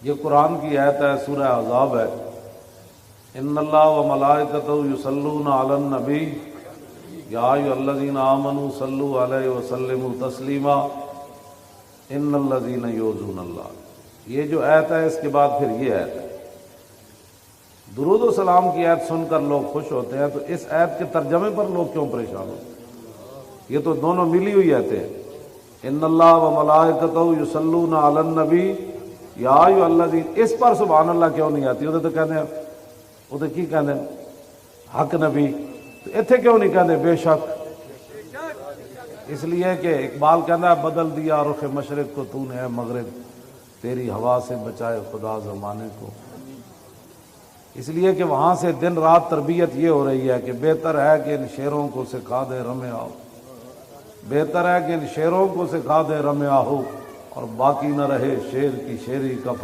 یہ قرآن کی آیت ہے، سورہ احزاب ہے۔ ان اللہ و ملائکتہ یصلون علی النبی یا ایھا الذین آمنوا صلوا علیہ وسلموا تسلیما ان الذین یؤذون اللہ۔ یہ جو آیت ہے اس کے بعد پھر یہ آیت ہے۔ درود و سلام کی آیت سن کر لوگ خوش ہوتے ہیں، تو اس آیت کے ترجمے پر لوگ کیوں پریشان ہوتے ہیں؟ یہ تو دونوں ملی ہوئی آیتیں ہیں۔ ان اللہ و ملائکتہ یصلون علی النبی یا ایھا الذین، اس پر سبحان اللہ کیوں نہیں آتی؟ وہ تو کہتے ہیں، وہ تو کی کہتے ہیں حق نبی، تو اتنے کیوں نہیں کہتے بے شک؟ اس لیے کہ اقبال کہتا ہے بدل دیا رخ مشرق کو تو نے اے مغرب، تیری ہوا سے بچائے خدا زمانے کو۔ اس لیے کہ وہاں سے دن رات تربیت یہ ہو رہی ہے کہ بہتر ہے کہ ان شیروں کو سکھا دے رمے آؤ، بہتر ہے کہ ان شیروں کو سکھا دے رمے آہو، اور باقی نہ رہے شیر کی شیری کا